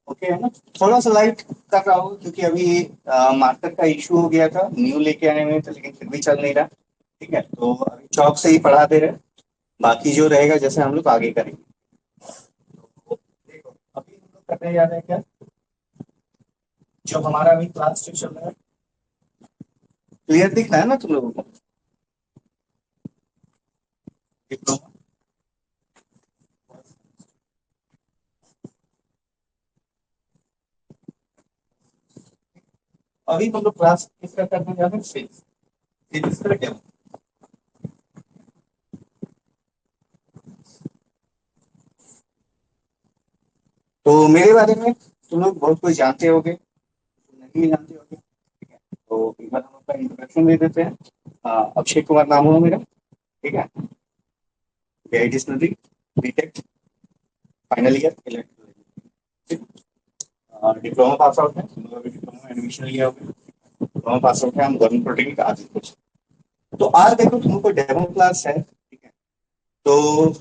Okay है ना। थोड़ा सा लाइट कर रहा हूँ क्योंकि अभी मार्कर का इशू हो गया था, न्यू लेके आए हुए थे लेकिन फिर भी चल नहीं रहा। ठीक है, तो अभी चौक से ही पढ़ा दे रहे हैं। बाकी जो रहेगा जैसे हम लोग आगे करेंगे। तो देखो, अभी हम लोग करने जा रहे हैं क्या, जो हमारा अभी क्लास जो चल रहा है, क्लियर दिख रहा है ना तुम लोगों को? डिप्लोमा। अभी हम लोग क्लास किसका करने जा रहे हैं, फिजिक्स। फिजिक्स का डेमो। तो मेरे बारे में तुम लोग बहुत कुछ जानते होगे, नहीं जानते होगे। ठीक है, तो एक बार हम लोग का इंट्रोडक्शन दे देते हैं। अक्षय कुमार नाम है मेरा। ठीक है, additionally BTech final year electrical. Diploma pass out है, तुम लोग अभी डिप्लोमा में एडमिशन लिया होगा। डिप्लोमा पास आउट है हम गवर्नमेंट प्रोटेक्निक आदित्य। तो आज देखो तुम लोग को डेमो क्लास है, ठीक है। तो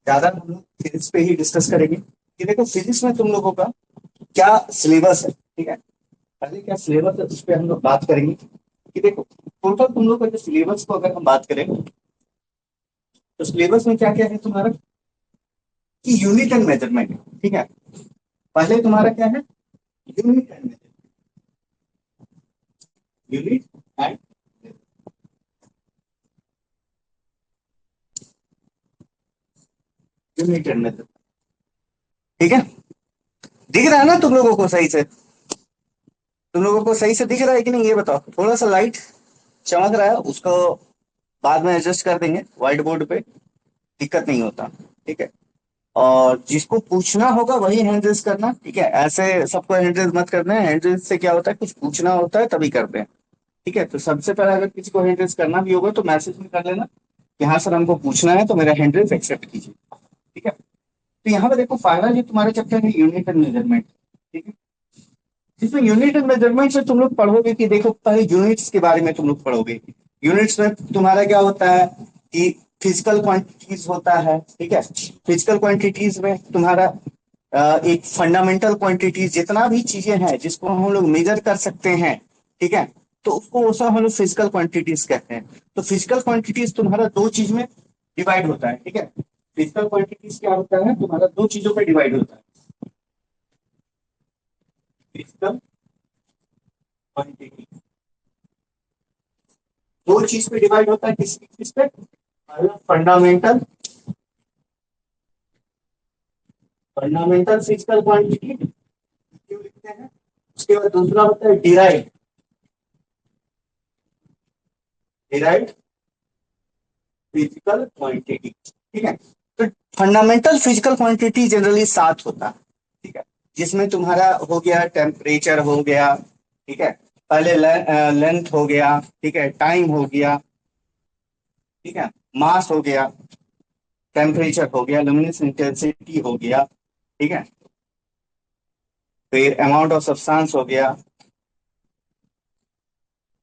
ज्यादा हम लोग फिजिक्स पे ही डिस्कस करेंगे कि देखो फिजिक्स में तुम लोगों का क्या सिलेबस है। ठीक है, पहले क्या सिलेबस है उस पर हम लोग बात करेंगे कि देखो टोटल तुम लोग का जो सिलेबस को अगर हम बात करें तो सिलेबस में क्या क्या है तुम्हारा, कि यूनिट एंड मेजरमेंट। ठीक है, पहले तुम्हारा क्या है, unit and measurement. Unit and unit and measurement. ठीक है, दिख रहा है ना तुम लोगों को सही से? तुम लोगों को सही से दिख रहा है कि नहीं ये बताओ। थोड़ा सा लाइट चमक रहा है, उसको बाद में एडजस्ट कर देंगे व्हाइट बोर्ड पे, दिक्कत नहीं होता। ठीक है, और जिसको पूछना होगा वही हैंड रेज करना। ठीक है, ऐसे सबको हैंड रेज मत करना है। हैंड रेज से क्या होता है, कुछ पूछना होता है तभी करते हैं। ठीक है, तो सबसे पहले अगर किसी को हैंड रेज करना भी होगा तो मैसेज में कर लेना कि हाँ सर हमको पूछना है, तो मेरा हैंड रेज एक्सेप्ट कीजिए। ठीक है, तो यहाँ पे देखो फाइनल जो तुम्हारे चैप्टर है यूनिट एंड मेजरमेंट। ठीक है, जिसमें यूनिट एंड मेजरमेंट से तुम लोग पढ़ोगे कि देखो पहले यूनिट्स के बारे में तुम लोग पढ़ोगे। यूनिट्स में तुम्हारा क्या होता है कि फिजिकल क्वांटिटीज होता है। ठीक है, फिजिकल क्वांटिटीज में तुम्हारा एक फंडामेंटल क्वांटिटीज, जितना भी चीजें हैं जिसको हम लोग मेजर कर सकते हैं। ठीक है, तो उसको वो सब हम लोग फिजिकल क्वांटिटीज कहते हैं। तो फिजिकल क्वांटिटीज तुम्हारा दो चीज में डिवाइड होता है। ठीक है, फिजिकल क्वांटिटीज क्या होता है तुम्हारा, दो चीजों पे डिवाइड होता है। फिजिकल क्वांटिटी दो चीज पे डिवाइड होता है, किस चीज पे, फंडामेंटल, फंडामेंटल फिजिकल क्वांटिटी क्यों लिखते हैं। उसके बाद दूसरा होता है डिराइव, डिराइव फिजिकल क्वांटिटी। ठीक है, तो फंडामेंटल फिजिकल क्वांटिटी जनरली सात होता है। ठीक है, जिसमें तुम्हारा हो गया टेम्परेचर हो गया। ठीक है, पहले लेंथ हो गया। ठीक है, टाइम हो गया। ठीक है, मास हो गया, टेम्परेचर हो गया, लुमिनस इंटेंसिटी हो गया। ठीक है, फिर अमाउंट ऑफ सब्सटेंस हो गया।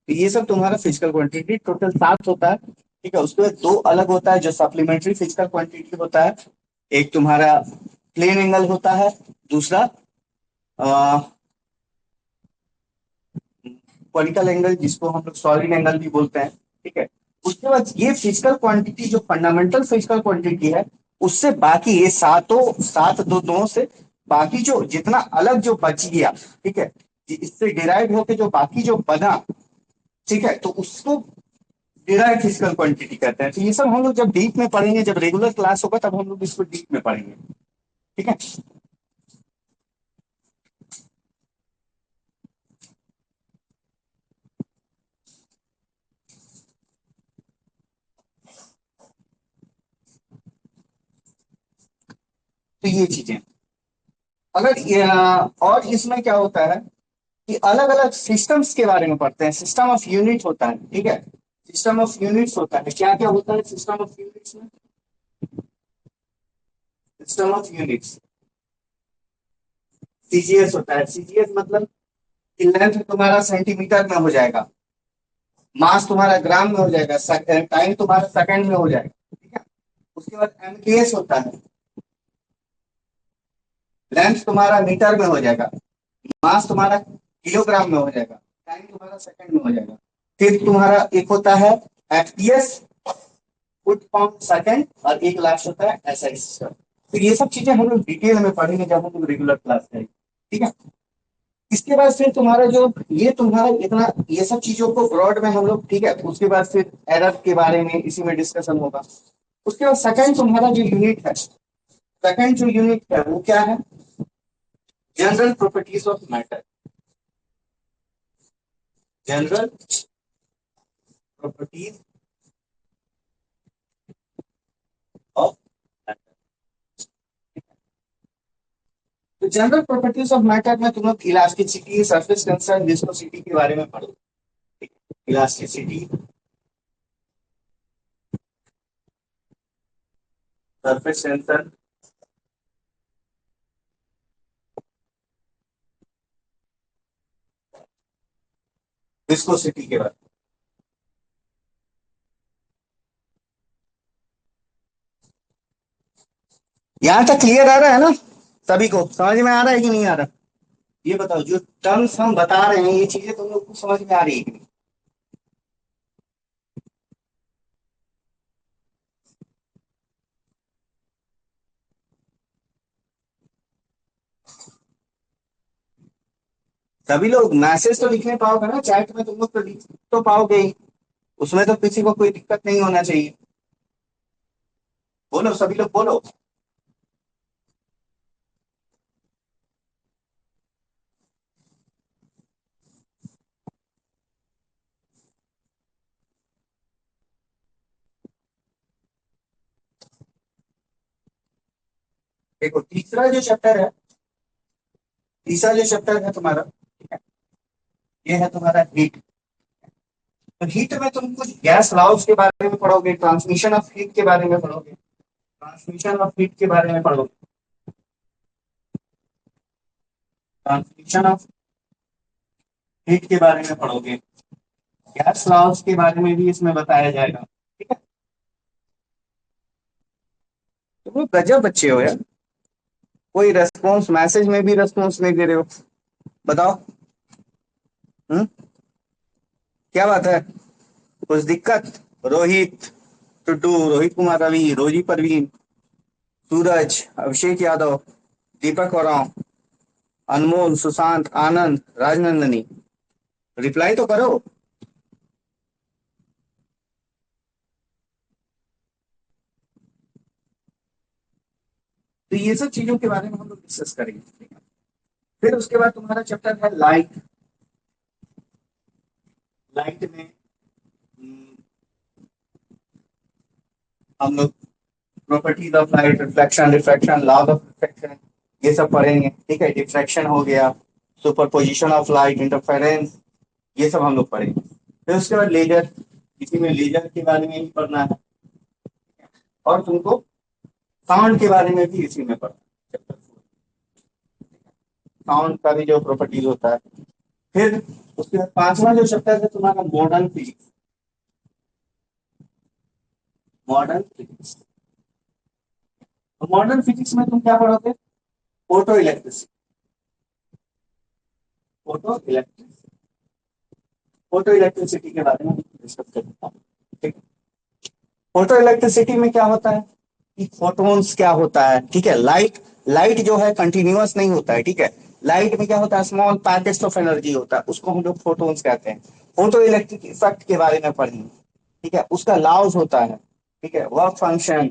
तो ये सब तुम्हारा फिजिकल क्वांटिटी टोटल सात होता है। ठीक है, उसके बाद दो अलग होता है जो सप्लीमेंट्री फिजिकल क्वांटिटी होता है। एक तुम्हारा प्लेन एंगल होता है, दूसरा कोनिकल एंगल जिसको हम लोग सॉलिड एंगल भी बोलते हैं। ठीक है, उसके बाद ये फिजिकल क्वांटिटी जो फंडामेंटल फिजिकल क्वांटिटी है, उससे बाकी ये सातों, सात दो दो से बाकी जो जितना अलग जो बच गया। ठीक है, इससे डिराइव होके जो बाकी जो बना, ठीक है, तो उसको डिराइव फिजिकल क्वांटिटी कहते हैं। तो ये सब हम लोग जब डीप में पढ़ेंगे, जब रेगुलर क्लास होगा तब हम लोग इसको डीप में पढ़ेंगे। ठीक है, तो ये चीजें अगर और इसमें क्या होता है कि अलग अलग सिस्टम्स के बारे में पढ़ते हैं। सिस्टम ऑफ यूनिट होता है। ठीक है, सिस्टम ऑफ यूनिट्स होता है। क्या क्या होता है सिस्टम ऑफ यूनिट्स में, सिस्टम ऑफ यूनिट्स सीजीएस होता है। सीजीएस मतलब कि लेंथ तुम्हारा सेंटीमीटर में हो जाएगा, मास तुम्हारा ग्राम में हो जाएगा, टाइम तुम्हारा सेकंड में हो जाएगा। ठीक है, उसके बाद एमकेएस होता है, लेंथ तुम्हारा मीटर में हो जाएगा, मास तुम्हारा किलोग्राम में हो जाएगा, टाइम तुम्हारा सेकंड में हो जाएगा। फिर तुम्हारा एक होता है एफपीएस, फुट पाउंड सेकंड, और एक लास्ट होता है एसआई सिस्टम। फिर ये सब चीजें हम लोग डिटेल में पढ़ेंगे जब हम लोग रेगुलर क्लास करेंगे, ठीक है। इसके बाद फिर तुम्हारा जो ये तुम्हारा इतना ये सब चीजों को ब्रॉड में हम लोग, ठीक है, उसके बाद फिर एरर के बारे में इसी में डिस्कशन होगा। उसके बाद सेकंड तुम्हारा जो यूनिट है, सेकंड जो यूनिट है वो क्या है, general properties of matter, general properties of matter. तो जनरल प्रॉपर्टीज ऑफ मैटर में तुम लोग इलास्टिसिटी, सरफेस टेंशन, विस्कोसिटी के बारे में पढ़ो। इलास्टिसिटी, सरफेस टेंशन, विस्कोसिटी के बारे में। यहां तक क्लियर आ रहा है ना, सभी को समझ में आ रहा है कि नहीं आ रहा? ये बताओ, जो टर्म्स हम बता रहे हैं ये चीजें तुम लोग को समझ में आ रही है कि नहीं? सभी लोग मैसेज तो लिखने पाओगे ना, चैट में तुम लोग तो लिख तो पाओगे ही, उसमें तो किसी को कोई दिक्कत नहीं होना चाहिए। बोलो सभी लोग बोलो। देखो तीसरा जो चैप्टर है, तीसरा जो चैप्टर है तुम्हारा, ठीक है, ये है तुम्हारा हीट। तो हीट में तुम कुछ गैस लॉज के बारे में पढ़ोगे, ट्रांसमिशन ऑफ हीट के बारे में पढ़ोगे, ट्रांसमिशन ऑफ हीट के बारे में पढ़ोगे, ट्रांसमिशन ऑफ हीट के बारे में पढ़ोगे, गैस लॉज के बारे में भी इसमें बताया जाएगा, ठीक है। तो वो गजब बच्चे हो यार, कोई रेस्पॉन्स, मैसेज में भी रेस्पॉन्स नहीं दे रहे हो, बताओ। हम्म, क्या बात है, कुछ दिक्कत? रोहित, टुटू, रोहित कुमार रवि, रोजी परवीन, सूरज, अभिषेक यादव, दीपक ओरांव, अनमोल, सुशांत, आनंद, राजनंदनी, रिप्लाई तो करो। तो ये सब चीजों के बारे में हम लोग डिस्कस करेंगे, ठीक है? फिर उसके बाद तुम्हारा चैप्टर है लाइट। लाइट में हम लोग properties of light, reflection, refraction, laws of reflection, ये सब पढ़ेंगे, ठीक है। डिफ्रैक्शन हो गया, सुपरपोजिशन ऑफ लाइट, इंटरफेरेंस, ये सब हम लोग पढ़ेंगे। फिर उसके बाद लेजर, इसी में लेजर के बारे में ही पढ़ना है, और तुमको साउंड के बारे में भी इसी में पढ़ना है, साउंड का भी जो प्रॉपर्टीज होता है। फिर उसके बाद पांचवा जो चैप्टर है तुम्हारा modern physics, modern physics. Modern physics में तुम क्या पढ़ोगे, photo electricity, photo electricity, photo electricity के बारे में डिस्कस करता हूँ, ठीक है। फोटो इलेक्ट्रिसिटी में क्या होता है कि फोटोन्स क्या होता है, ठीक है। लाइट, लाइट जो है कंटिन्यूअस नहीं होता है, ठीक है। लाइट में क्या होता है, स्मॉल पैकेट्स ऑफ एनर्जी होता है, उसको हम लोग फोटोन्स कहते हैं। फोटो इलेक्ट्रिक इफेक्ट के बारे में पढ़ेंगे, ठीक है, उसका लॉज होता है, ठीक है, वर्क फंक्शन,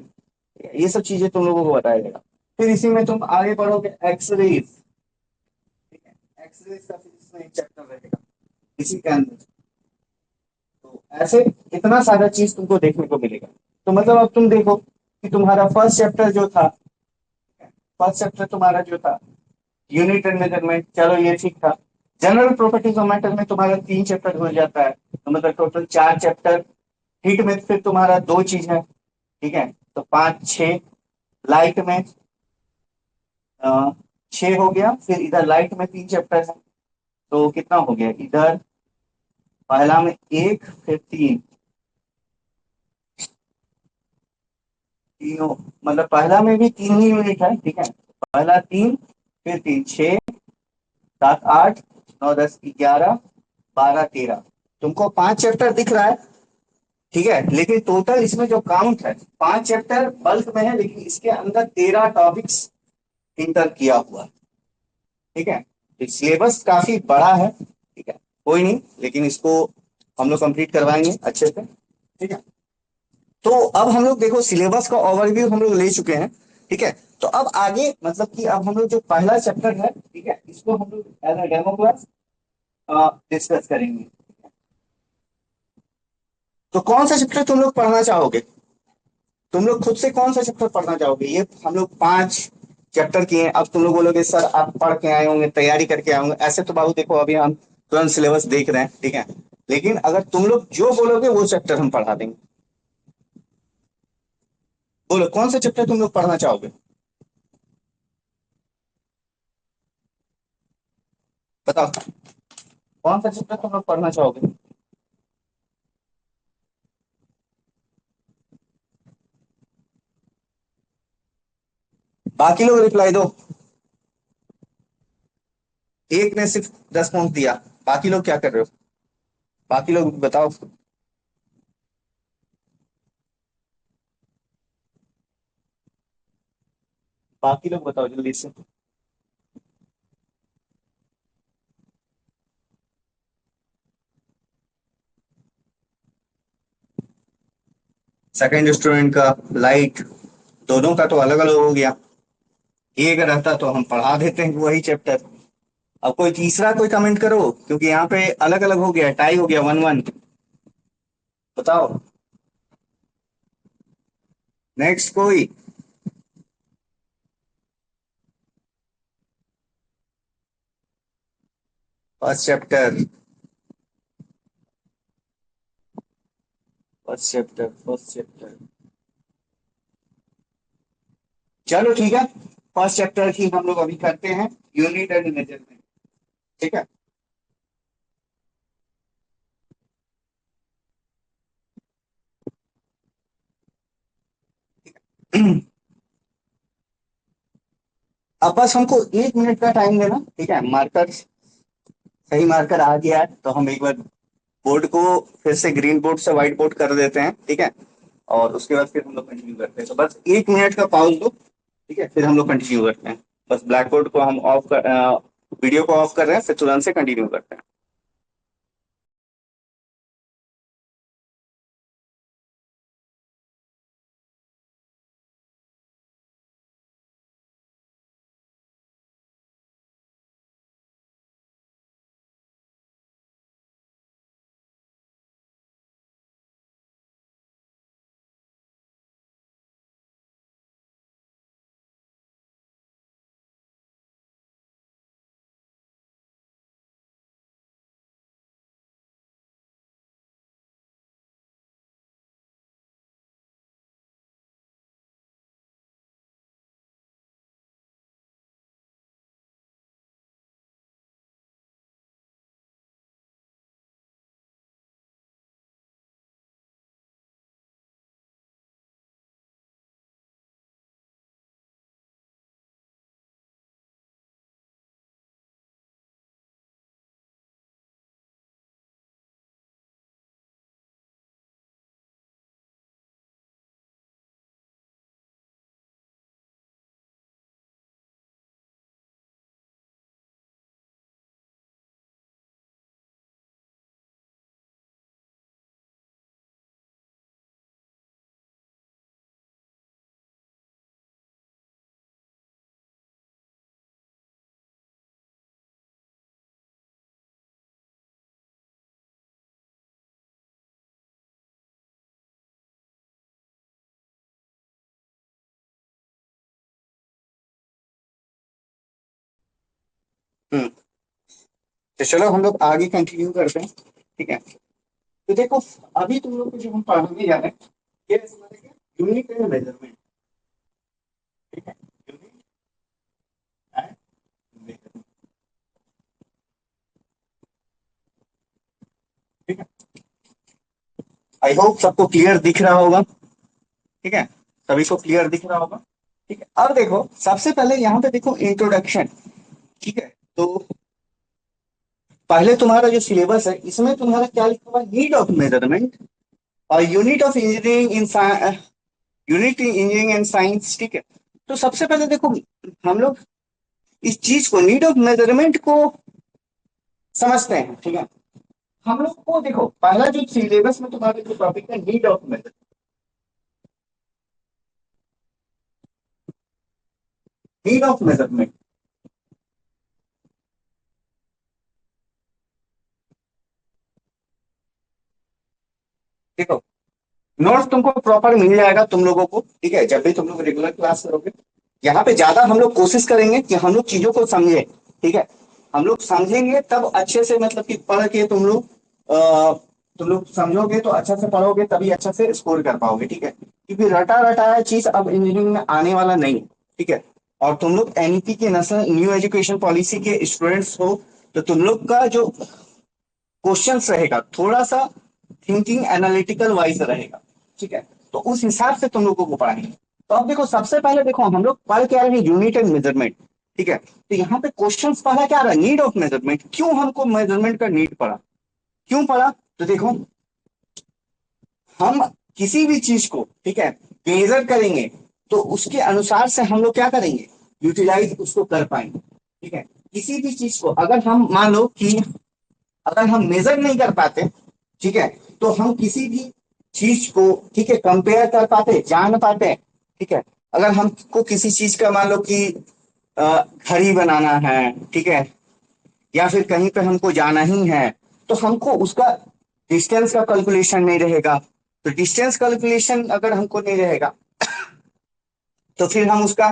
ये सब चीजें तुम लोगों को बताया जाएगा। फिर इसी में तुम आगे पढ़ोगे एक्सरेज, ठीक है, एक्सरेज का फिर इसमें एक चैप्टर रहेगा इसी के अंदर। तो ऐसे इतना सारा चीज तुमको देखने को मिलेगा। तो मतलब अब तुम देखो कि तुम्हारा फर्स्ट चैप्टर जो था, फर्स्ट चैप्टर तुम्हारा जो था यूनिट एंड मेजरमेंट, चलो ये ठीक था। जनरल प्रॉपर्टीज ऑफ मैटर में तुम्हारा 3 चैप्टर हो जाता है, तो मतलब टोटल 4 चैप्टर। हीट में फिर तुम्हारा 2 चीज है, ठीक है, तो 5 6। लाइट में 6 हो गया, फिर इधर लाइट में 3 चैप्टर है, तो कितना हो गया इधर, पहला में 1, फिर 3, तीनों, मतलब पहला में भी 3 ही यूनिट है, ठीक है। पहला 3, फिर 3, 6, 7, 8, 9, 10, 11, 12, 13। तुमको 5 चैप्टर दिख रहा है, ठीक है, लेकिन टोटल इसमें जो काउंट है, 5 चैप्टर बल्क में है, लेकिन इसके अंदर 13 टॉपिक्स इंटर किया हुआ है, ठीक है। तो सिलेबस काफी बड़ा है, ठीक है, कोई नहीं, लेकिन इसको हम लोग कंप्लीट करवाएंगे अच्छे से, ठीक है। तो अब हम लोग देखो सिलेबस का ओवरव्यू हम लोग ले चुके हैं, ठीक है। तो अब आगे मतलब कि अब हम लोग जो पहला चैप्टर है, ठीक है, इसको हम लोग as a demo class discuss करेंगे। तो कौन सा चैप्टर तुम लोग पढ़ना चाहोगे? तुम लोग खुद से कौन सा चैप्टर पढ़ना चाहोगे? ये हम लोग 5 चैप्टर किए हैं, अब तुम लोग बोलोगे सर आप पढ़ के आए होंगे, तैयारी करके आए होंगे, ऐसे तो बाबू देखो अभी हम तुरंत सिलेबस देख रहे हैं, ठीक है। लेकिन अगर तुम लोग जो बोलोगे वो चैप्टर हम पढ़ा देंगे। बोलो कौन सा चैप्टर तुम लोग पढ़ना चाहोगे? बताओ कौन सा चैप्टर तुम लोग पढ़ना चाहोगे? बाकी लोग रिप्लाई दो। एक ने सिर्फ 10 पॉइंट दिया, बाकी लोग क्या कर रहे हो? बाकी लोग बताओ। बाकी लोग बताओ जल्दी से। सेकंड स्टूडेंट का, लाइट, दोनों का तो अलग अलग हो गया। एक रहता तो हम पढ़ा देते हैं वही चैप्टर। अब कोई तीसरा कोई कमेंट करो, क्योंकि यहाँ पे अलग अलग हो गया, टाई हो गया, 1-1। बताओ नेक्स्ट कोई। First chapter, first chapter, first chapter. चलो ठीक है, फर्स्ट चैप्टर की हम लोग अभी करते हैं, यूनिट एंड मेजरमेंट, ठीक है। अब बस हमको 1 मिनट का टाइम देना, ठीक है। मार्कर, सही मार्कर आ गया है तो हम एक बार बोर्ड को फिर से ग्रीन बोर्ड से व्हाइट बोर्ड कर देते हैं, ठीक है। और उसके बाद फिर हम लोग कंटिन्यू करते हैं, तो बस 1 मिनट का पॉज दो, ठीक है, फिर हम लोग कंटिन्यू करते हैं। बस ब्लैक बोर्ड को हम ऑफ कर, वीडियो को ऑफ कर रहे हैं, फिर तुरंत से कंटिन्यू करते हैं। तो चलो हम लोग आगे कंटिन्यू करते हैं, ठीक है। तो देखो अभी तुम लोग को जो हम पढ़ाने जा रहे हैं, ये हमारे यूनिट एंड मेजरमेंट, ठीक है। यूनिट एंड मेजरमेंट, ठीक है। आई होप सबको क्लियर दिख रहा होगा, ठीक है। सभी को क्लियर दिख रहा होगा? ठीक है, अब देखो सबसे पहले यहाँ पे देखो इंट्रोडक्शन। ठीक है, तो पहले तुम्हारा जो सिलेबस है इसमें तुम्हारा क्या लिखा हुआ है, नीड ऑफ मेजरमेंट और unit of engineering in unit engineering and science. ठीक है, तो सबसे पहले देखो हम लोग इस चीज को नीड ऑफ मेजरमेंट को समझते हैं। ठीक है, हम लोग को देखो पहला जो सिलेबस में तुम्हारे जो टॉपिक है need of measurement. Need of measurement देखो, नोट्स तुमको प्रॉपर मिल जाएगा तुम लोगों को। ठीक है, जब भी तुम लोग रेगुलर क्लास करोगे, यहाँ पे ज्यादा हम लोग कोशिश करेंगे कि हम लोग चीजों को समझे। ठीक है, हम लोग समझेंगे तब अच्छे से, मतलब कि पढ़ के तुम लोग समझोगे तो अच्छा से पढ़ोगे तभी अच्छा से स्कोर कर पाओगे। ठीक है, क्योंकि रटा रटाया चीज अब इंजीनियरिंग में आने वाला नहीं है। ठीक है, और तुम लोग एनईपी के नेशनल न्यू एजुकेशन पॉलिसी के स्टूडेंट्स हो, तो तुम लोग का जो क्वेश्चंस रहेगा थोड़ा सा थिंकिंग एनालिटिकल वाइज रहेगा। ठीक है, तो उस हिसाब से तुम लोगों को पढ़ाएंगे। तो अब देखो सबसे पहले देखो हम लोग पढ़ क्या रहे हैं, यूनिट एंड मेजरमेंट। ठीक है, तो यहाँ पे क्वेश्चंस पहला क्या रहा, नीड ऑफ मेजरमेंट। क्यों हमको मेजरमेंट का नीड पड़ा, क्यों पड़ा? तो देखो हम किसी भी चीज को, ठीक है, मेजर करेंगे तो उसके अनुसार से हम लोग क्या करेंगे, यूटिलाइज उसको कर पाएंगे। ठीक है, किसी भी चीज को अगर हम मान लो कि अगर हम मेजर नहीं कर पाते, ठीक है, तो हम किसी भी चीज को, ठीक है, कंपेयर कर पाते, जान पाते। ठीक है, अगर हमको किसी चीज का मान लो कि घड़ी बनाना है, ठीक है, या फिर कहीं पे हमको जाना ही है, तो हमको उसका डिस्टेंस का कैलकुलेशन नहीं रहेगा। तो डिस्टेंस कैलकुलेशन अगर हमको नहीं रहेगा तो फिर हम उसका,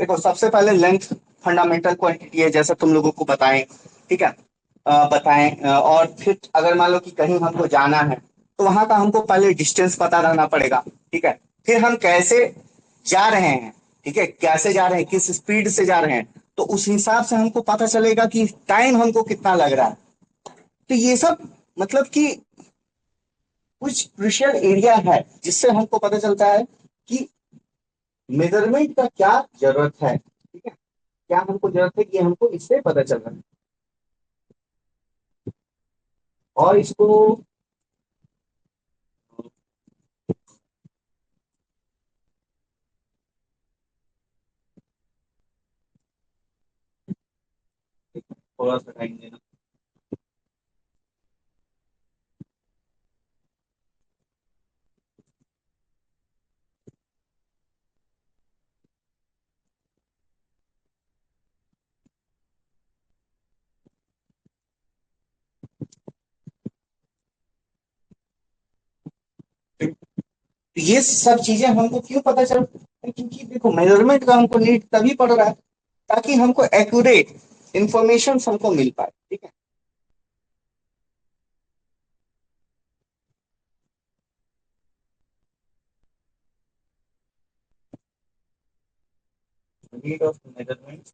देखो सबसे पहले लेंथ फंडामेंटल क्वांटिटी है जैसा तुम लोगों को बताएं। ठीक है, बताएं, और फिर अगर मान लो कि कहीं हमको जाना है तो वहां का हमको पहले डिस्टेंस पता रहना पड़ेगा। ठीक है, फिर हम कैसे जा रहे हैं, ठीक है, कैसे जा रहे हैं, किस स्पीड से जा रहे हैं, तो उस हिसाब से हमको पता चलेगा कि टाइम हमको कितना लग रहा है। तो ये सब मतलब कि कुछ क्रुशियल एरिया है जिससे हमको पता चलता है कि मेजरमेंट का क्या जरूरत है। ठीक है, क्या हमको जरूरत है, ये हमको इससे पता चल रहा है। और इसको थोड़ा सा टाइम देना। तो ये सब चीजें हमको क्यों पता चल, क्योंकि देखो मेजरमेंट का हमको नीड तभी पड़ रहा है ताकि हमको एक्यूरेट इंफॉर्मेशन हमको मिल पाए। ठीक है, नीड ऑफ मेजरमेंट।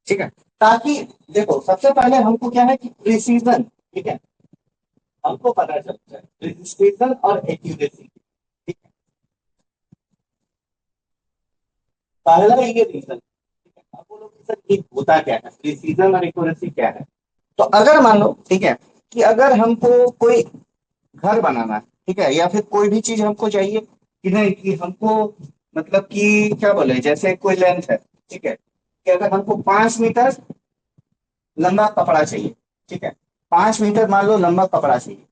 ठीक है, ताकि देखो सबसे पहले हमको क्या है कि प्रिसीजन, ठीक है, हमको पता चलता है प्रिसिजन और एक्यूरेसी। ठीक है, पहला ये रीजन। अब बोलो कि सर ये होता क्या है, प्रिसीजन और एक्यूरेसी क्या है? तो अगर मान लो, ठीक है, कि अगर हमको कोई घर बनाना है, ठीक है, या फिर कोई भी चीज हमको चाहिए कि नहीं कि हमको, मतलब कि क्या बोले, जैसे कोई लेंथ है, ठीक है, कि अगर हमको 5 मीटर लंबा कपड़ा चाहिए, ठीक है, 5 मीटर मान लो लंबा कपड़ा चाहिए,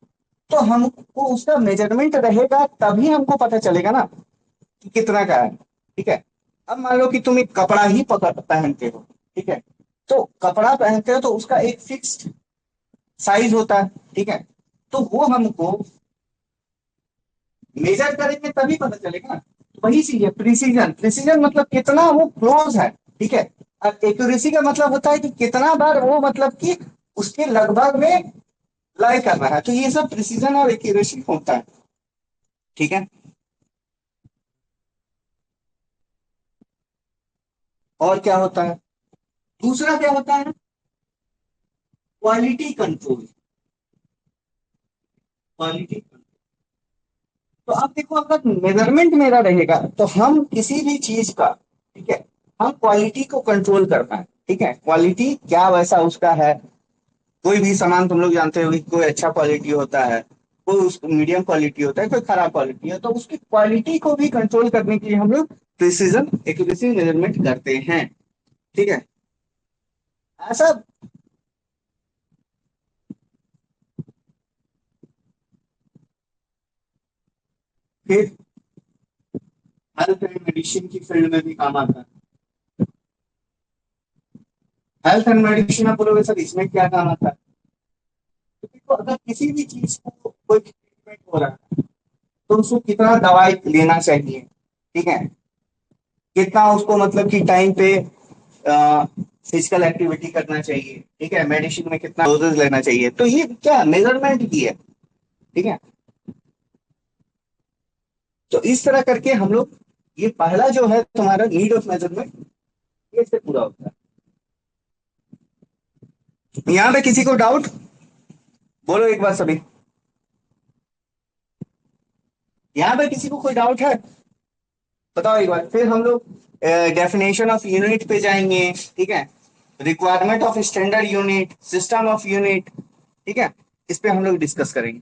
तो हमको उसका मेजरमेंट रहेगा तभी हमको पता चलेगा ना कि कितना का है। ठीक है, अब मान लो कि तुम एक कपड़ा ही पकड़ पहनते हो, ठीक है, तो कपड़ा पहनते हो तो उसका एक फिक्स्ड साइज होता है। ठीक है, तो वो हमको मेजर करेंगे तभी पता चलेगा ना। तो वही चीज है प्रिसीजन। प्रिसीजन मतलब कितना वो क्लोज है। ठीक है, और एक्यूरेसी का मतलब होता है कि कितना बार वो, मतलब कि उसके लगभग में लाई कर रहा है। तो ये सब प्रिसीजन और एक्यूरेसी होता है। ठीक है। और क्या होता है? दूसरा क्या होता है? Quality control. क्वालिटी। तो आप देखो, अगर मेजरमेंट मेरा रहेगा तो हम किसी भी चीज का, ठीक है, हम क्वालिटी को कंट्रोल कर पाए। ठीक है, क्वालिटी क्या वैसा उसका है। कोई भी सामान तुम लोग जानते हो कि कोई अच्छा क्वालिटी होता है, कोई उस मीडियम क्वालिटी होता है, कोई खराब क्वालिटी है। तो उसकी क्वालिटी को भी कंट्रोल करने के लिए हम लोग प्रिसीजन एक्यूरेसी मेजरमेंट करते हैं। ठीक है। ऐसा। फिर हेल्थ एंड मेडिसिन की फील्ड में भी काम आता है। हेल्थ एंड मेडिसिन आप बोलोगे सर इसमें क्या काम आता है? तो देखो, अगर किसी भी चीज को कोई ट्रीटमेंट हो रहा है तो उसको कितना दवाई लेना चाहिए, ठीक है, कितना उसको मतलब कि टाइम पे फिजिकल एक्टिविटी करना चाहिए, ठीक है, मेडिसिन में कितना डोजेज लेना चाहिए, तो ये क्या मेजरमेंट की है। ठीक है। तो इस तरह करके हम लोग, ये पहला जो है तुम्हारा नीड ऑफ मेजरमेंट, ये इससे पूरा होता है। यहाँ पे किसी को डाउट? बोलो एक बार सभी। यहाँ पे किसी को कोई डाउट है? बताओ एक बार, फिर हम लोग डेफिनेशन ऑफ यूनिट पे जाएंगे। ठीक है। Requirement of standard unit, system of unit. ठीक है। इस पे हम लोग डिस्कस करेंगे।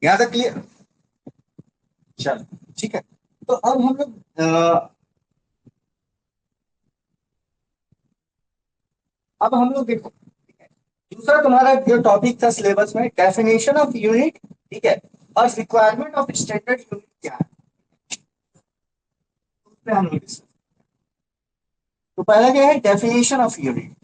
यहाँ तक क्लियर? चलो ठीक है। तो अब हम लोग अब हम लोग देखो, दूसरा तुम्हारा जो टॉपिक था सिलेबस में, डेफिनेशन ऑफ यूनिट। ठीक है। और रिक्वायरमेंट ऑफ स्टैंडर्ड यूनिट क्या है, उस पे हम लोग discuss। तो पहला क्या है? Definition of unit.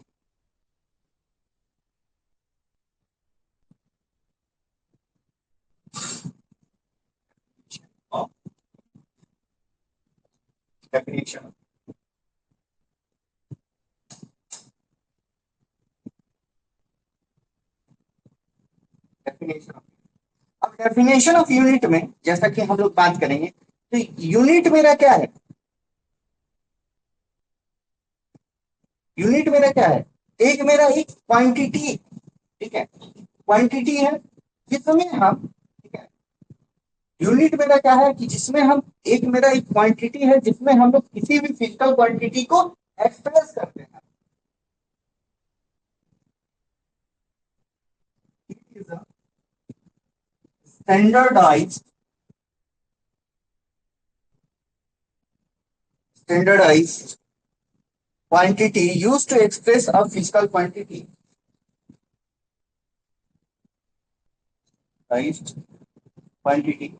Definition. Definition. अब डेफिनेशन ऑफ यूनिट में जैसा कि हम लोग बात करेंगे, तो यूनिट मेरा क्या है? यूनिट मेरा क्या है? एक मेरा एक क्वांटिटी। ठीक है, क्वांटिटी है जिसमें हम, ठीक है, यूनिट मेरा क्या है कि जिसमें हम, एक मेरा एक क्वांटिटी है जिसमें हम लोग किसी भी फिजिकल क्वांटिटी को एक्सप्रेस करते हैं। Standardise, standardise quantity use to express a physical quantity, quantity.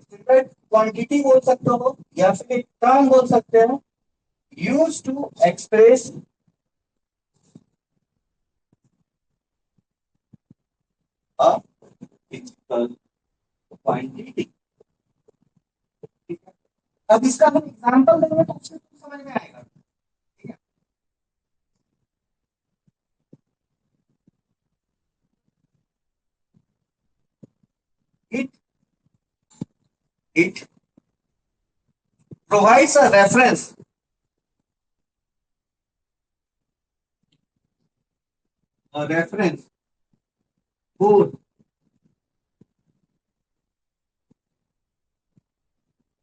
Standard quantity बोल सकते हो या फिर एक टर्म बोल सकते हैं, use to express a physical quantity. अब इसका हम एग्जांपल देंगे तो उससे कुछ समझ में आएगा। ठीक है। It it provides a reference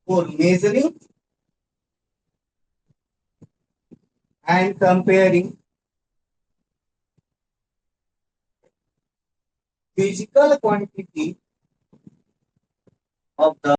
for measuring and comparing physical quantity of the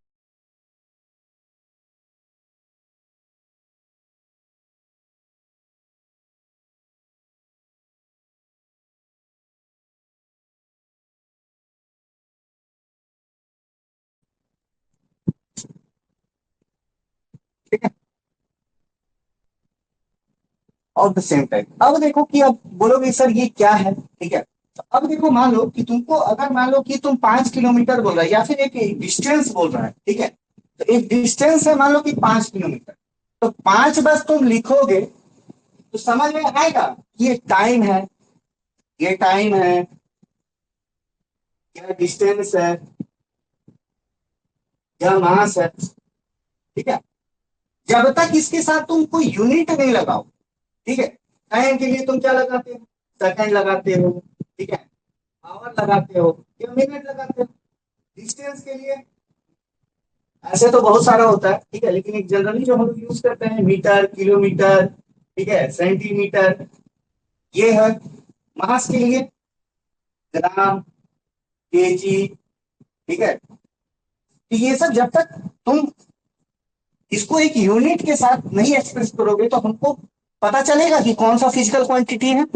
of the same type. अब देखो कि अब बोलोगे सर ये क्या है, ठीक है। तो अब देखो मान लो कि तुमको, अगर मान लो कि तुम 5 किलोमीटर बोल रहा है या फिर एक डिस्टेंस बोल रहा है, ठीक है। तो एक डिस्टेंस है मान लो कि 5 किलोमीटर, तो 5 बस तुम लिखोगे तो समझ में आएगा ये टाइम है, ये टाइम है, यह डिस्टेंस है, यह मास है, ठीक है। जब तक इसके साथ तुम कोई यूनिट नहीं लगाओ, ठीक है। टाइम के लिए तुम क्या लगाते हो, सेकंड लगाते हो, ठीक है, आवर लगाते हो या मिनट लगाते हो। डिस्टेंस के लिए ऐसे तो बहुत सारा होता है, ठीक है, लेकिन एक जनरली जो हम लोग यूज करते हैं मीटर, किलोमीटर, ठीक है, सेंटीमीटर, ये है। मास के लिए ग्राम, केजी, ठीक है। तो ये सब जब तक तुम इसको एक यूनिट के साथ नहीं एक्सप्रेस करोगे तो हमको पता चलेगा कि कौन सा फिजिकल क्वांटिटी है,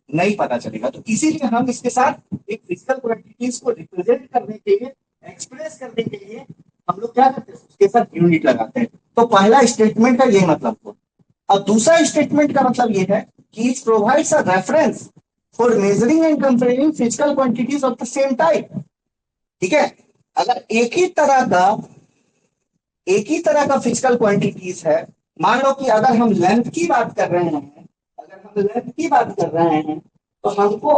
नहीं पता चलेगा। तो इसीलिए हम इसके साथ एक फिजिकल क्वांटिटीज को रिप्रेजेंट करने के लिए, एक्सप्रेस करने के लिए हम लोग क्या करते हैं, उसके साथ यूनिट लगाते हैं। तो पहला स्टेटमेंट का ये मतलब हुआ। और दूसरा स्टेटमेंट का मतलब ये है कि it provides a reference for measuring and comparing physical quantities of the same type, ठीक है। अगर एक ही तरह का फिजिकल क्वांटिटीज है, मान लो कि अगर हम लेंथ की बात कर रहे हैं, अगर हम लेंथ की बात कर रहे हैं तो हमको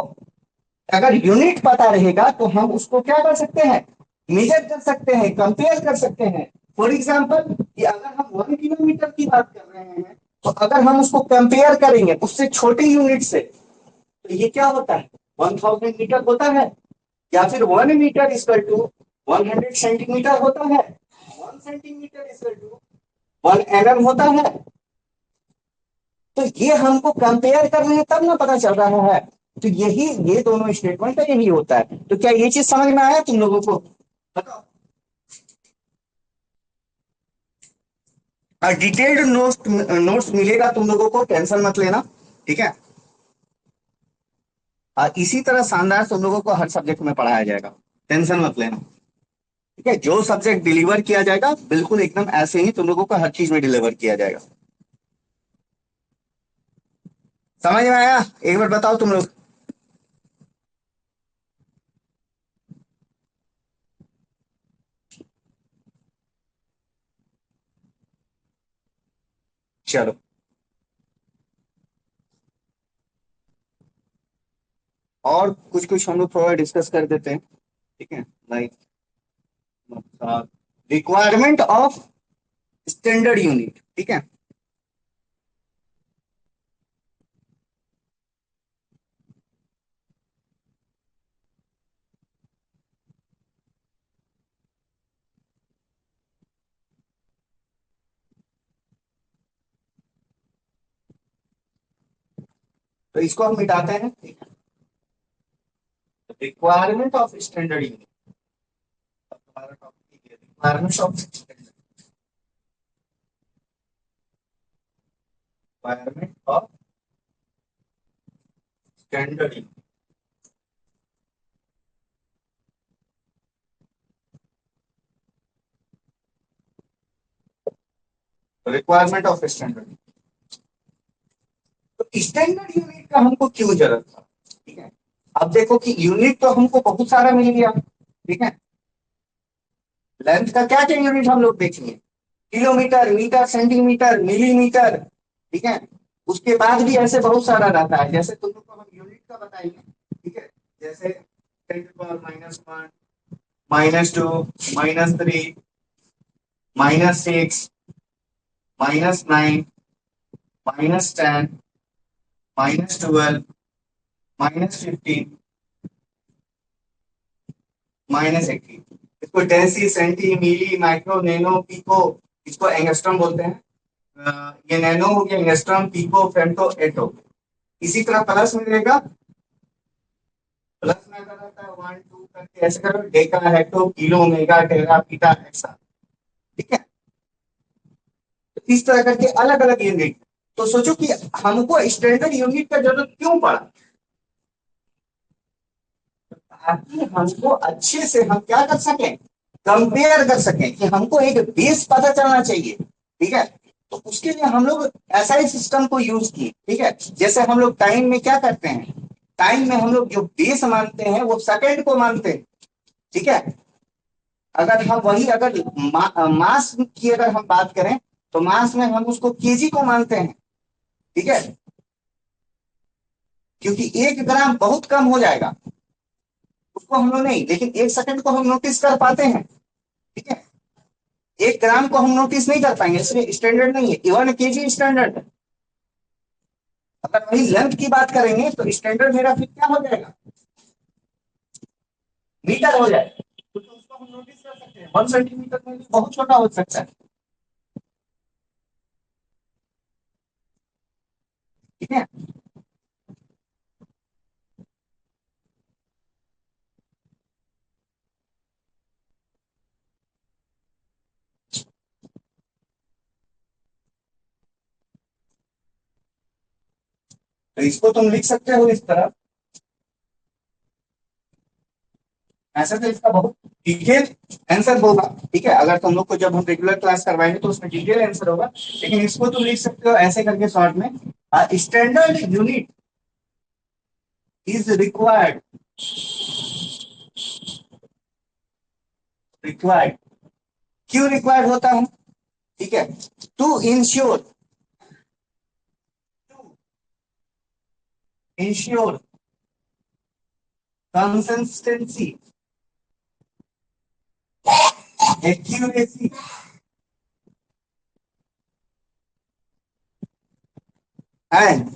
अगर यूनिट पता रहेगा तो हम उसको क्या कर सकते हैं, मेजर कर सकते हैं, कंपेयर कर सकते हैं। फॉर एग्जाम्पल कि अगर हम 1 किलोमीटर की बात कर रहे हैं तो अगर हम उसको कंपेयर करेंगे उससे छोटे यूनिट से, तो ये क्या होता है, 1000 मीटर होता है, या फिर 1 मीटर इक्वल टू 100 सेंटीमीटर होता है, 1 सेंटीमीटर इक्वल टू 1 mm होता है। तो ये हमको कंपेयर कर रहे हैं तब ना पता चल रहा है। तो यही, ये दोनों स्टेटमेंट का यही होता है। तो क्या ये चीज समझ में आया तुम लोगों को, बताओ। डिटेल्ड नोट्स मिलेगा तुम लोगों को, टेंशन मत लेना, ठीक है। इसी तरह शानदार तुम लोगों को हर सब्जेक्ट में पढ़ाया जाएगा, टेंशन मत लेना, ठीक है। जो सब्जेक्ट डिलीवर किया जाएगा बिल्कुल एकदम ऐसे ही तुम लोगों को हर चीज में डिलीवर किया जाएगा। समझ में आया, एक बार बताओ तुम लोग। चलो, और कुछ कुछ हम लोग थोड़ा डिस्कस कर देते हैं, ठीक है। Like requirement of standard unit, ठीक है। तो इसको हम मिटाते हैं, ठीक है। रिक्वायरमेंट ऑफ स्टैंडर्ड यूनिट, हमारा टॉपिक है requirement of standard unit. Requirement of standard, तो स्टैंडर्ड यूनिट का हमको क्यों जरूरत था, ठीक है। अब देखो कि यूनिट तो हमको बहुत सारा मिल गया, ठीक है। लेंथ का क्या क्या यूनिट हम लोग देखेंगे, किलोमीटर, मीटर, सेंटीमीटर, मिलीमीटर, ठीक है। उसके बाद भी ऐसे बहुत सारा रहता है, जैसे तुम लोग को हम यूनिट का बताएंगे, ठीक है। जैसे 10⁻⁻1, -2, -3, -6, -9, -10, -12, -15, -18। इसको डेसी, सेंटी, मिली, माइक्रो, नैनो, पिको, इसको एंगस्ट्रॉम बोलते हैं। ये नैनो हो गया, एंगस्ट्रॉम, पिको, फेम्टो, एटो। इसी तरह प्लस में रहेगा, प्लस में अगर रहता है 1, 2, करके ऐसे करो, डेका हेक्टो किलो मेगा टेरा पीटा एक्सा। ठीक है, तो इस तरह करके अलग अलग यूनिट। तो सोचो कि हमको स्टैंडर्ड यूनिट का जरूरत क्यों पड़ा, ताकि हमको अच्छे से हम क्या कर सकें, कंपेयर कर सकें, कि हमको एक बेस पता चलना चाहिए। ठीक है, तो उसके लिए हम लोग एसआई सिस्टम को यूज किए। ठीक है, जैसे हम लोग टाइम में क्या करते हैं, टाइम में हम लोग जो बेस मानते हैं वो सेकंड को मानते हैं। ठीक है, अगर हम वही अगर मास की अगर हम बात करें, तो मास में हम उसको केजी को मानते हैं। ठीक है, क्योंकि 1 ग्राम बहुत कम हो जाएगा, उसको हम लोग नहीं, लेकिन 1 सेकंड को हम नोटिस कर पाते हैं। ठीक है, 1 ग्राम को हम नोटिस नहीं कर पाएंगे, इसलिए स्टैंडर्ड नहीं है। इवन केजी स्टैंडर्ड है। अगर वही लेंथ की बात करेंगे तो स्टैंडर्ड मेरा फिर क्या हो जाएगा, मीटर हो जाएगा, क्योंकि उसको हम नोटिस कर सकते हैं। 1 सेंटीमीटर में भी बहुत छोटा हो सकता है। ठीक है, तो इसको तुम लिख सकते हो इस तरह। ऐसा तो इसका बहुत डिटेल आंसर होगा। ठीक है, अगर तुम लोग को जब हम रेगुलर क्लास करवाएंगे तो उसमें डिटेल आंसर होगा, लेकिन इसको तुम लिख सकते हो ऐसे करके शॉर्ट में, standard unit is required, required, क्यों रिक्वायर्ड होता है। ठीक है, to ensure, ensure consistency, accuracy and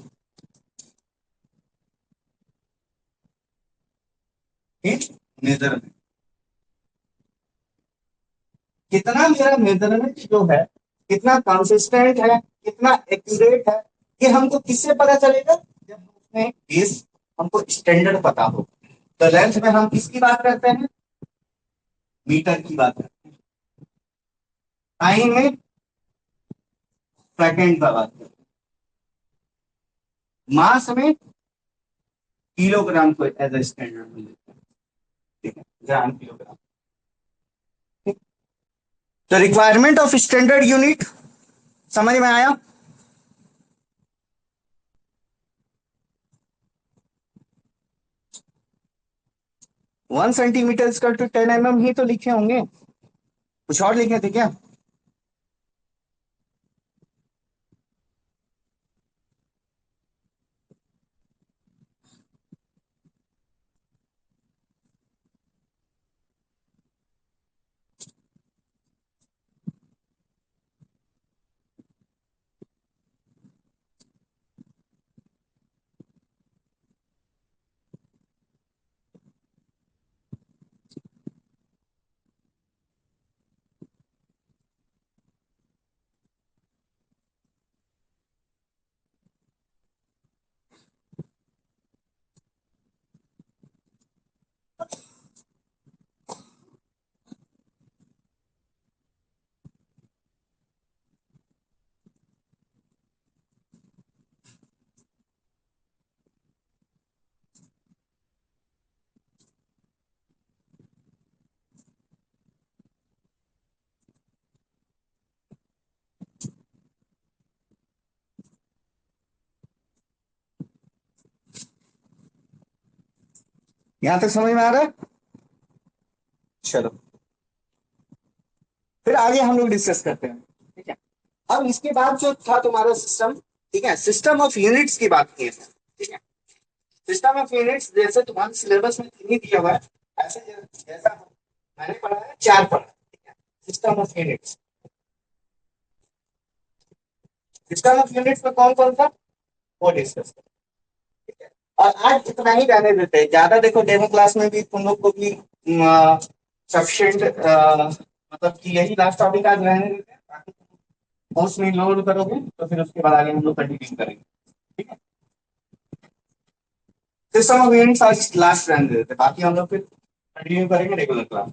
in measurement. कितना मेरा मेजरमेंट जो है, कितना कंसिस्टेंट है, कितना एक्यूरेट है, ये हमको किससे पता चलेगा, जब हम उसमें बेस, हमको स्टैंडर्ड पता हो। तो लेंथ में हम किसकी बात करते हैं, मीटर की बात करते हैं। टाइम में सेकंड का बात करते हैं। मास में किलोग्राम को एज ए स्टैंडर्ड में लेते हैं। ठीक है, ग्राम किलोग्राम। तो रिक्वायरमेंट ऑफ स्टैंडर्ड यूनिट समझ में आया। 1 सेंटीमीटर इसका टू 10 mm ही तो लिखे होंगे, कुछ और लिखे थे क्या। यहां तक समझ में आ रहा है। चलो, फिर आगे हम लोग डिस्कस करते हैं। ठीक है, अब इसके बाद जो था तुम्हारा सिस्टम, ठीक है, सिस्टम ऑफ यूनिट्स की बात की है। ठीक है, सिस्टम ऑफ यूनिट्स जैसे तुम्हारे सिलेबस में 3 दिया हुआ है, ऐसे जैसा मैंने पढ़ा है 4 पढ़ा। ठीक है, system of units, system of units में कौन कौन सा वो डिस्कस। ठीक है, और आज इतना ही रहने देते हैं, ज्यादा देखो डेमो क्लास में भी तुम लोग को भी सफिशिएंट, मतलब कि यही लास्ट टॉपिक आज रहने देते हैं, ताकि पोस्ट में लोड करोगे तो फिर उसके बाद आगे हम लोग कंटिन्यू करेंगे। ठीक है, सिस्टम ऑफ यूनिट्स आज लास्ट रहने देते हैं, बाकी हम लोग फिर कंटिन्यू करेंगे रेगुलर क्लास।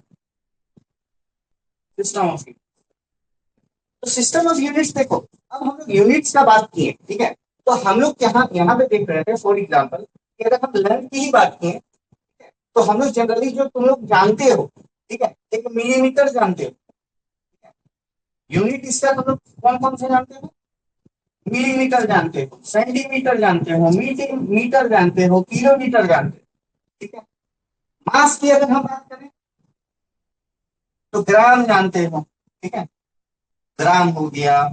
सिस्टम ऑफ, तो सिस्टम ऑफ यूनिट्स देखो, अब हम लोग यूनिट्स का बात किए, ठीक है। तो हम लोग यहाँ यहाँ पे देख रहे थे फॉर एग्जाम्पल कि अगर हम लेंथ की ही बात किए, तो हम लोग जनरली जो तुम लोग जानते हो, ठीक है, एक मिलीमीटर जानते हो। यूनिट इसका तुम लोग कौन कौन से जानते हो? मिलीमीटर जानते हो, सेंटीमीटर जानते हो, मीटर मीटर जानते हो, किलोमीटर जानते हो, ठीक है। मास की अगर हम बात करें तो ग्राम जानते हो, ठीक है। ग्राम हो गया,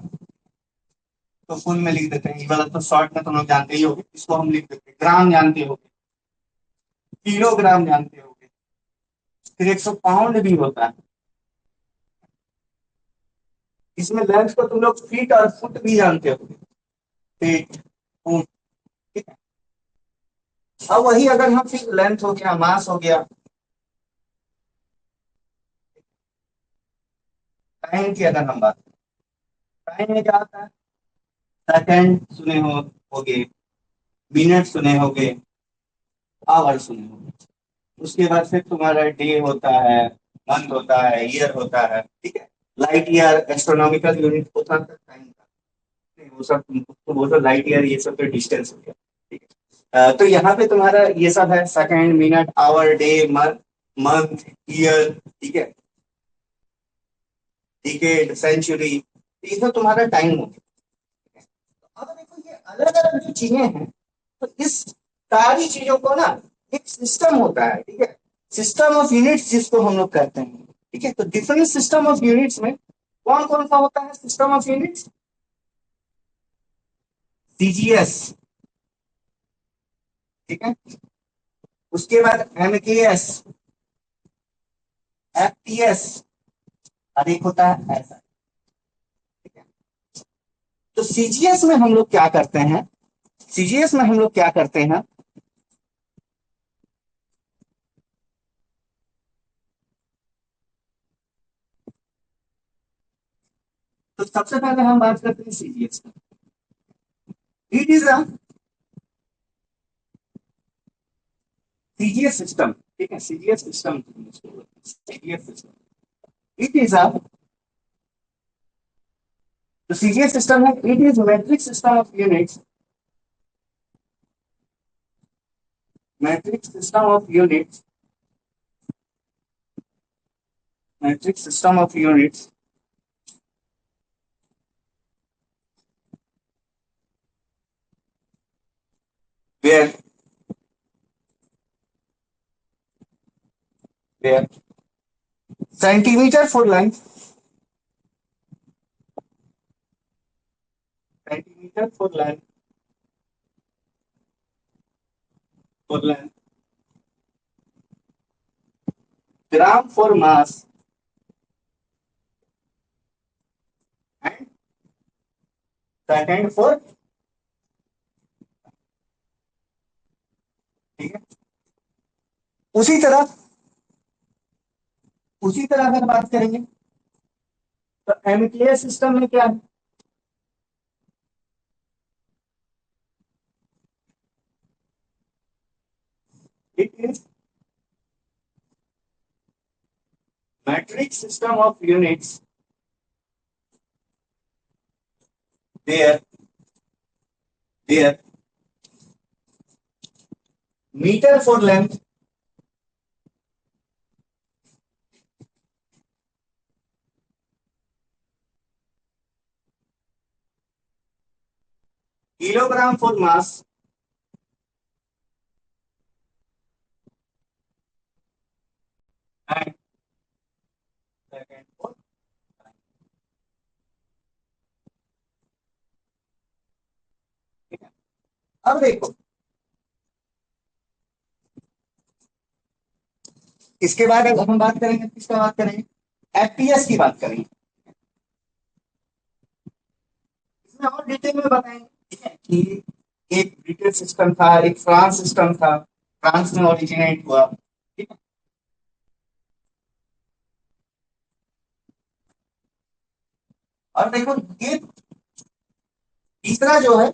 तो फुल में लिख देते हैं, ये वाला तो शॉर्ट में तुम लोग जानते ही होगे, इसको हम लिख देते हैं। ग्राम जानते हो, किलोग्राम जानते हो, फिर 100 पाउंड भी होता है। इसमें लेंथ को तुम लोग फीट और फुट भी जानते हो, फीट, फुट, ठीक है। अब वही अगर हम फिर लेंथ हो गया, मास हो गया, टाइम की अगर हम बात करें, टाइम में क्या आता है? सेकंड सुने होगे, मिनट सुने होगे, आवर सुने होगे। उसके बाद फिर तुम्हारा डे होता है, मंथ होता है, ईयर होता है, ठीक है। लाइट ईयर एस्ट्रोनॉमिकल यूनिट होता है टाइम का, नहीं, वो सब लाइट ईयर, ये सब तो डिस्टेंस हो गया, ठीक है। तो यहाँ पे तुम्हारा ये सब है, second, minute, hour, day, month, month, year, ठीक है, डिकेड, सेंचुरी, ये सब तुम्हारा टाइम हो गया। अब देखो ये अलग अलग जो चीजें हैं, तो इस सारी चीजों को ना एक सिस्टम होता है, ठीक है। सिस्टम ऑफ यूनिट्स जिसको हम लोग कहते हैं, ठीक है। तो डिफरेंट सिस्टम ऑफ यूनिट्स में कौन कौन सा होता है सिस्टम ऑफ यूनिट्स? सीजीएस, ठीक है। उसके बाद एमकेएस, एफपीएस, और एक होता है ऐसा, ठीक है। तो सीजीएस में हम लोग क्या करते हैं, सीजीएस में हम लोग क्या करते हैं, तो सबसे पहले हम बात करते हैं सीजीएस में। It is a CGS system, ठीक है, CGS system, CGS system, it is अ, तो सीजीएस सिस्टम है, it is metric system of units, matric system of units, matric system of units where where centimeter for length, centimeter for length, gram for mass, and second for, ठीक है। उसी तरह, उसी तरह अगर बात करेंगे तो एमकेएस सिस्टम में क्या है? It is metric system of units there there metre for length, kilogram for mass, and second for, ठीक है। अब देखो, इसके बाद अब हम बात करेंगे, किसका बात करेंगे? एफपीएस की बात करेंगे। इसमें और डिटेल में बताएंगे, ठीक है, कि एक ब्रिटिश सिस्टम था, एक फ्रांस सिस्टम था, फ्रांस में ओरिजिनेट हुआ, ठीक है। और देखो ये तीसरा जो है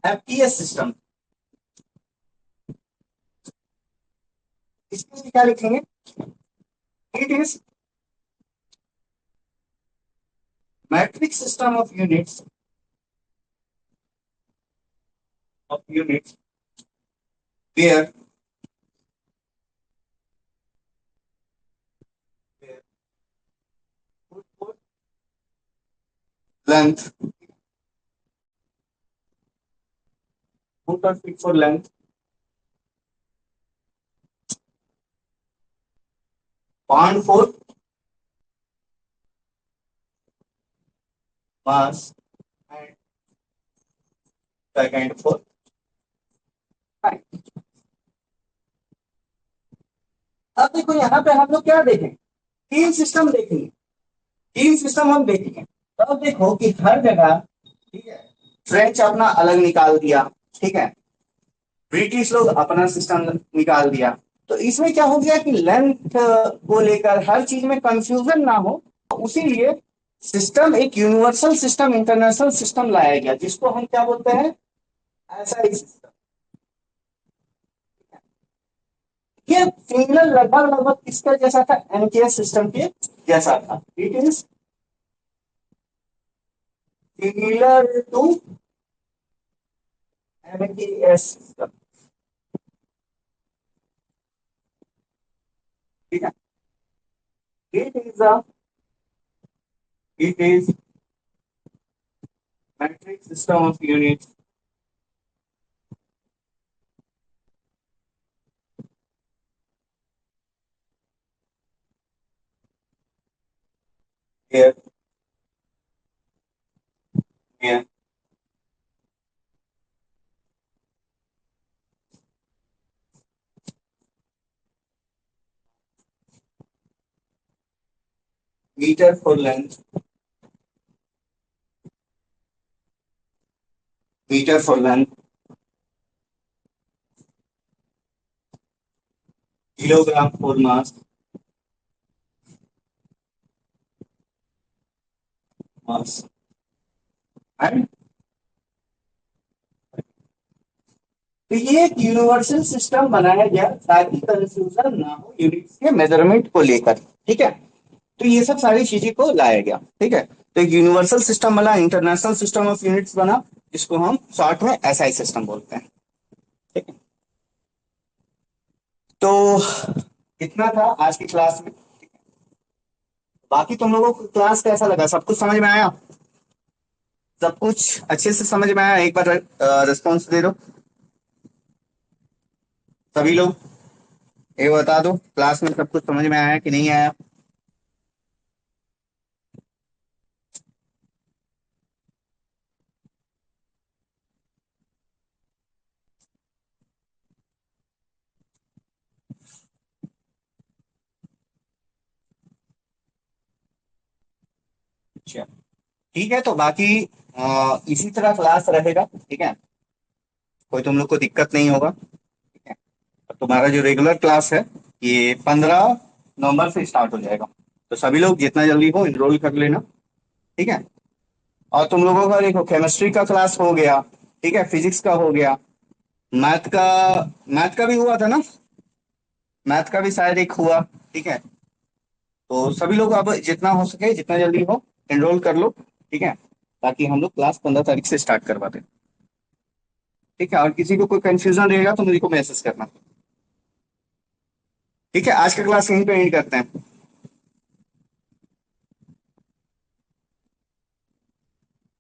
एफपीएस सिस्टम, इसके लिए क्या लिखेंगे? It is matrix system of units where length for length bond for mass and second for time। अब देखो यहाँ पे हम लोग क्या देखें, तीन सिस्टम देखेंगे, तीन सिस्टम हम देखेंगे। तो अब देखो कि हर जगह, ठीक है, फ्रेंच अपना अलग निकाल दिया, ठीक है, ब्रिटिश लोग अपना सिस्टम निकाल दिया। तो इसमें क्या हो गया कि लेंथ को लेकर हर चीज में कंफ्यूजन ना हो, उसीलिए सिस्टम एक यूनिवर्सल सिस्टम, इंटरनेशनल सिस्टम लाया गया, जिसको हम क्या बोलते हैं, एसआई सिस्टम। ये सिमिलर लगभग लगभग किसका जैसा था, एनकेएस सिस्टम के जैसा था। It is similar to NKS system, ठीक है। It is a it is matrix system of units here here meter for length, meter for length, kilogram for mass and तो ये एक यूनिवर्सल सिस्टम बनाया गया ताकि कंफ्यूजन ना हो यूनिट्स के मेजरमेंट को लेकर, ठीक है। तो ये सब सारी चीजें को लाया गया, ठीक है। तो एक यूनिवर्सल सिस्टम बना, इंटरनेशनल सिस्टम ऑफ यूनिट्स बना, जिसको हम शॉर्ट में एसआई सिस्टम बोलते हैं, ठीक है। तो इतना था आज की क्लास में। बाकी तुम लोगों को क्लास कैसा लगा, सब कुछ समझ में आया? सब कुछ अच्छे से समझ में आया? एक बार रिस्पॉन्स दे दो सभी लोग, ये बता दो क्लास में सब कुछ समझ में आया कि नहीं आया। अच्छा, ठीक है। तो बाकी इसी तरह क्लास रहेगा, ठीक है, कोई तुम लोग को दिक्कत नहीं होगा, ठीक है। और तुम्हारा जो रेगुलर क्लास है ये 15 नवंबर से स्टार्ट हो जाएगा। तो सभी लोग जितना जल्दी हो इनरोल कर लेना, ठीक है। और तुम लोगों का देखो केमिस्ट्री का क्लास हो गया, ठीक है, फिजिक्स का हो गया, मैथ का, मैथ का भी हुआ था ना, मैथ का भी शायद एक हुआ, ठीक है। तो सभी लोग अब जितना हो सके जितना जल्दी हो एनरोल कर लो, ठीक है, ताकि हम लोग क्लास 15 तारीख से स्टार्ट करवा दें, ठीक है। और किसी को कोई कंफ्यूजन रहेगा तो मुझे को मैसेज करना, ठीक है। आज का क्लास यहीं पे एंड करते हैं।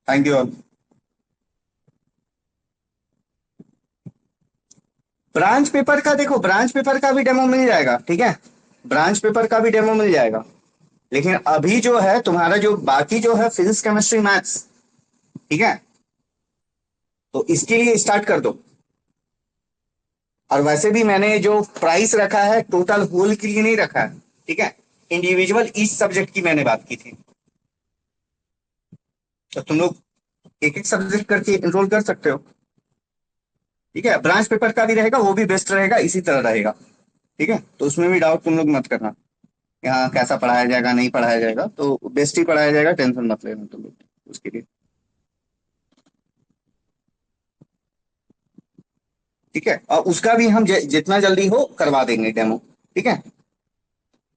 Thank you all. Branch paper का देखो, ब्रांच पेपर का भी डेमो मिल जाएगा, ठीक है, ब्रांच पेपर का भी डेमो मिल जाएगा। लेकिन अभी जो है तुम्हारा जो बाकी जो है फिजिक्स केमिस्ट्री मैथ्स, ठीक है, तो इसके लिए स्टार्ट कर दो। और वैसे भी मैंने जो प्राइस रखा है टोटल होल के लिए नहीं रखा है, ठीक है, इंडिविजुअल ईच सब्जेक्ट की मैंने बात की थी। तो तुम लोग एक एक सब्जेक्ट करके एनरोल कर सकते हो, ठीक है। ब्रांच पेपर का भी रहेगा, वो भी बेस्ट रहेगा, इसी तरह रहेगा, ठीक है। तो उसमें भी डाउट तुम लोग मत करना, यहाँ कैसा पढ़ाया जाएगा नहीं पढ़ाया जाएगा, तो बेस्ट ही पढ़ाया जाएगा, टेंशन मत लेना तुम लोग उसके लिए, ठीक है। और उसका भी हम जितना जल्दी हो करवा देंगे डेमो, ठीक है,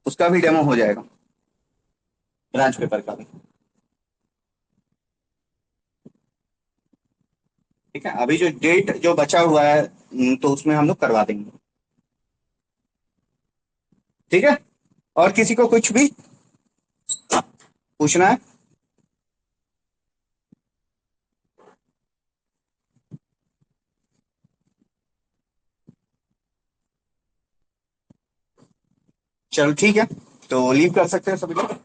उसका भी डेमो हो जाएगा, ब्रांच पेपर का भी। ठीक है, अभी जो डेट जो बचा हुआ है तो उसमें हम लोग करवा देंगे। ठीक है, और किसी को कुछ भी पूछना है? चलो ठीक है, तो लीव कर सकते हैं सभी लोग।